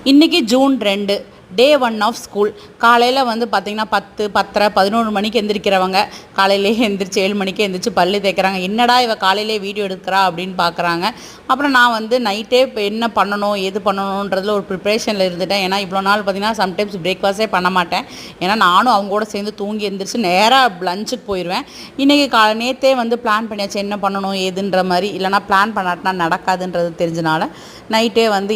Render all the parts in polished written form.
இன்றைக்கி June 2 day 1 of school. காலையில் வந்து பார்த்திங்கன்னா 10, 10:30, 11 மணிக்கு எந்திரிக்கிறவங்க காலையிலேயே எந்திரிச்சு 7 மணிக்கே எந்திரிச்சு பல்லு தேய்க்கிறாங்க. என்னடா இவ காலையிலே வீடியோ எடுக்கிறா அப்படின்னு பார்க்குறாங்க. அப்புறம் நான் வந்து நைட்டே இப்போ என்ன பண்ணணும் எது பண்ணணுன்றதில் ஒரு ப்ரிப்ரேஷனில் இருந்துட்டேன். ஏன்னா இவ்வளோ நாள் பார்த்திங்கன்னா சம்டைம்ஸ் பிரேக்ஃபாஸ்ட்டே பண்ண மாட்டேன். ஏன்னா நானும் அவங்க கூட சேர்ந்து தூங்கி எந்திரிச்சு நேராக லஞ்சுக்கு போயிடுவேன். இன்றைக்கி நேற்றே வந்து பிளான் பண்ணியாச்சு என்ன பண்ணணும் ஏதுன்ற மாதிரி. இல்லைனா பிளான் பண்ணாட்டினா நடக்காதுன்றது தெரிஞ்சனால நைட்டே வந்து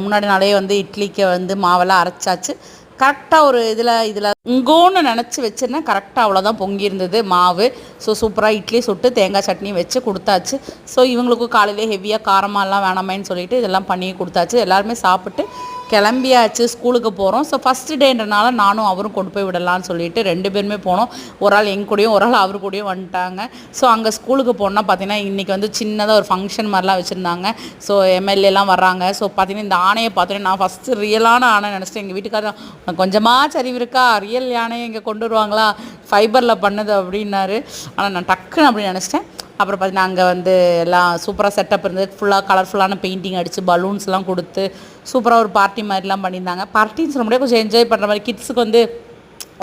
முன்னாடி நாளே வந்து இட்லிக்கு வந்து மாவெல்லாம் அரைச்சாச்சு. கரெக்டாக ஒரு இதில் இங்கோன்னு நினச்சி வச்சுருந்தேன். கரெக்டாக அவ்வளோதான் பொங்கி இருந்தது மாவு. ஸோ சூப்பராக இட்லி சுட்டு தேங்காய் சட்னி வச்சு கொடுத்தாச்சு. ஸோ இவங்களுக்கும் காலையிலே ஹெவியாக காரமாலாம் வேணாமேன்னு சொல்லிட்டு இதெல்லாம் பண்ணி கொடுத்தாச்சு. எல்லாருமே சாப்பிட்டு கிளம்பியாச்சு, ஸ்கூலுக்கு போகிறோம். ஸோ ஃபஸ்ட்டு டேன்றனால நானும் அவரும் கொண்டு போய் விடலான்னு சொல்லிட்டு 2 பேருமே போனோம். ஒரு ஆள் எங்க கூடயும் ஒரு ஆள் அவர் கூடயும் வந்துட்டாங்க. ஸோ அங்கே ஸ்கூலுக்கு போனால் பார்த்திங்கன்னா இன்றைக்கி வந்து சின்னதாக ஒரு ஃபங்க்ஷன் மாதிரிலாம் வச்சுருந்தாங்க. ஸோ எம்எல்ஏலாம் வர்றாங்க. ஸோ பார்த்திங்கன்னா இந்த ஆணையை பார்த்தோன்னே நான் ஃபஸ்ட்டு ரியலான ஆணை நினச்சிட்டேன். எங்கள் வீட்டுக்காரர் கொஞ்சமாக சரிவு இருக்கா, ரியல் யானையை இங்கே கொண்டு வருவாங்களா, ஃபைபரில் பண்ணுது அப்படின்னாரு. ஆனால் நான் டக்குன்னு அப்படி நினச்சிட்டேன். அப்புறம் பார்த்திங்கன்னா அங்கே வந்து எல்லாம் சூப்பராக செட்டப் இருந்தது. ஃபுல்லாக கலர்ஃபுல்லான பெயிண்டிங் அடித்து பலூன்ஸ்லாம் கொடுத்து சூப்பராக ஒரு பார்ட்டி மாதிரிலாம் பண்ணியிருந்தாங்க. பார்ட்டின்னு சொல்ல முடியாது, கொஞ்சம் என்ஜாய் பண்ணுற மாதிரி கிட்ஸுக்கு வந்து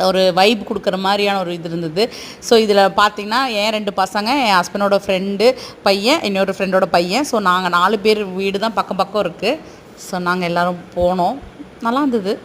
ஒரு வைப் கொடுக்குற மாதிரியான ஒரு இது இருந்தது. ஸோ இதில் பார்த்திங்கன்னா என் 2 பசங்க, என் ஹஸ்பண்டோட ஃப்ரெண்டு பையன், இன்னொரு ஃப்ரெண்டோட பையன். ஸோ நாங்கள் 4 பேர் வீடு தான் பக்கம் பக்கம் இருக்குது. ஸோ நாங்கள் எல்லோரும் போனோம். நல்லா இருந்தது.